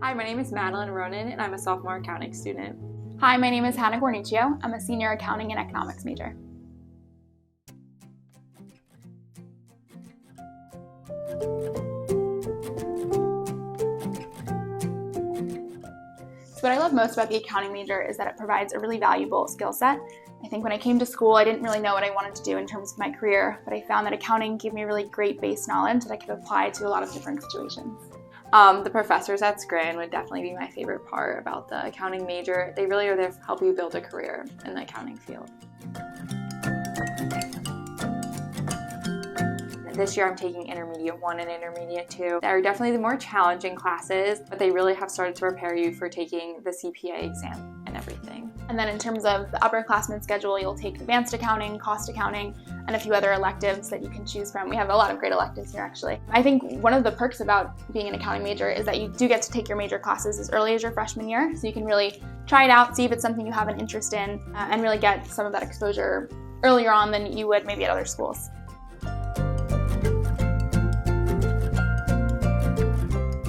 Hi, my name is Madelyn Ronan, and I'm a sophomore accounting student. Hi, my name is Hanna Guarnuccio. I'm a senior accounting and economics major. So what I love most about the accounting major is that it provides a really valuable skill set. I think when I came to school, I didn't really know what I wanted to do in terms of my career, but I found that accounting gave me really great base knowledge that I could apply to a lot of different situations. The professors at Scranton would definitely be my favorite part about the accounting major. They really are there to help you build a career in the accounting field. This year I'm taking Intermediate 1 and Intermediate 2. They're definitely the more challenging classes, but they really have started to prepare you for taking the CPA exam and everything. And then in terms of the upperclassmen schedule, you'll take advanced accounting, cost accounting, and a few other electives that you can choose from. We have a lot of great electives here, actually. I think one of the perks about being an accounting major is that you do get to take your major classes as early as your freshman year, so you can really try it out, see if it's something you have an interest in, and really get some of that exposure earlier on than you would maybe at other schools.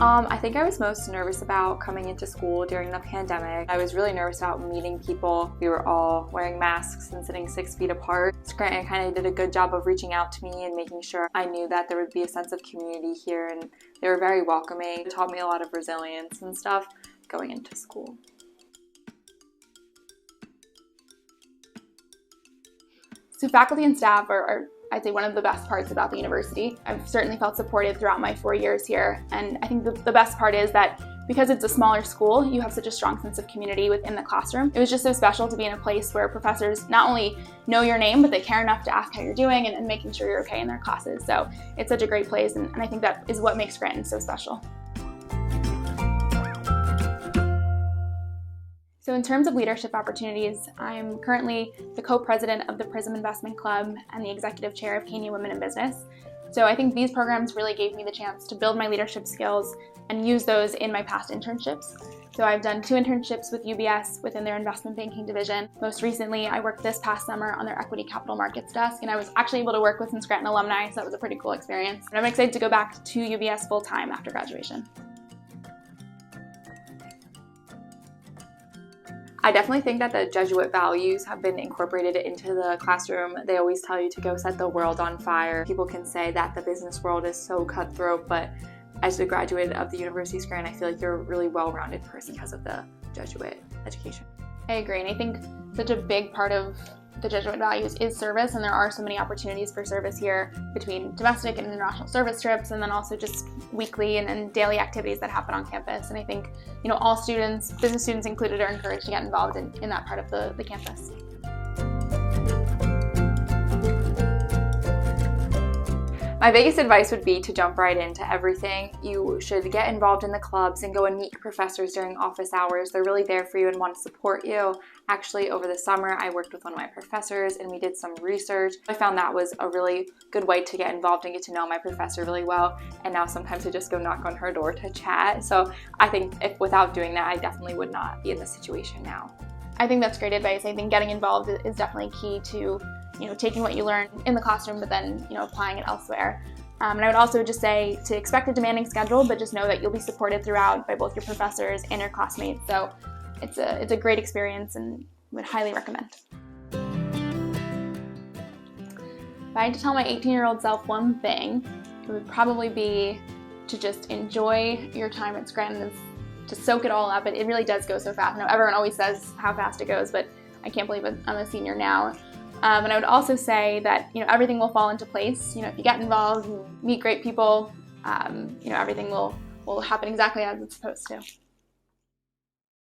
I think I was most nervous about coming into school during the pandemic. I was really nervous about meeting people. We were all wearing masks and sitting 6 feet apart. Scranton kind of did a good job of reaching out to me and making sure I knew that there would be a sense of community here, and they were very welcoming. It taught me a lot of resilience and stuff going into school. So faculty and staff are I'd say one of the best parts about the university. I've certainly felt supported throughout my 4 years here, and I think the best part is that because it's a smaller school, you have such a strong sense of community within the classroom. It was just so special to be in a place where professors not only know your name, but they care enough to ask how you're doing and making sure you're okay in their classes. So it's such a great place, and I think that is what makes Scranton so special. So in terms of leadership opportunities, I'm currently the co-president of the Prism Investment Club and the executive chair of Kenya Women in Business. So I think these programs really gave me the chance to build my leadership skills and use those in my past internships. So I've done 2 internships with UBS within their investment banking division. Most recently, I worked this past summer on their equity capital markets desk, and I was actually able to work with some Scranton alumni, so that was a pretty cool experience. And I'm excited to go back to UBS full-time after graduation. I definitely think that the Jesuit values have been incorporated into the classroom. They always tell you to go set the world on fire. People can say that the business world is so cutthroat, but as a graduate of the University of Scranton, I feel like you're a really well-rounded person because of the Jesuit education. I agree, and I think such a big part of the Jesuit values is service, and there are so many opportunities for service here between domestic and international service trips, and then also just weekly and daily activities that happen on campus. And I think, all students, business students included, are encouraged to get involved in that part of the campus. My biggest advice would be to jump right into everything. You should get involved in the clubs and go and meet professors during office hours. They're really there for you and want to support you. Actually, over the summer, I worked with one of my professors and we did some research. I found that was a really good way to get involved and get to know my professor really well. And now sometimes I just go knock on her door to chat. So I think if without doing that, I definitely would not be in this situation now. I think that's great advice. I think getting involved is definitely key to taking what you learn in the classroom, but then, applying it elsewhere. And I would also just say to expect a demanding schedule, but just know that you'll be supported throughout by both your professors and your classmates. So it's a great experience and would highly recommend. If I had to tell my 18-year-old self one thing, it would probably be to just enjoy your time at Scranton, to soak it all up. It really does go so fast. Everyone always says how fast it goes, but I can't believe I'm a senior now. And I would also say that everything will fall into place. If you get involved and meet great people, everything will happen exactly as it's supposed to.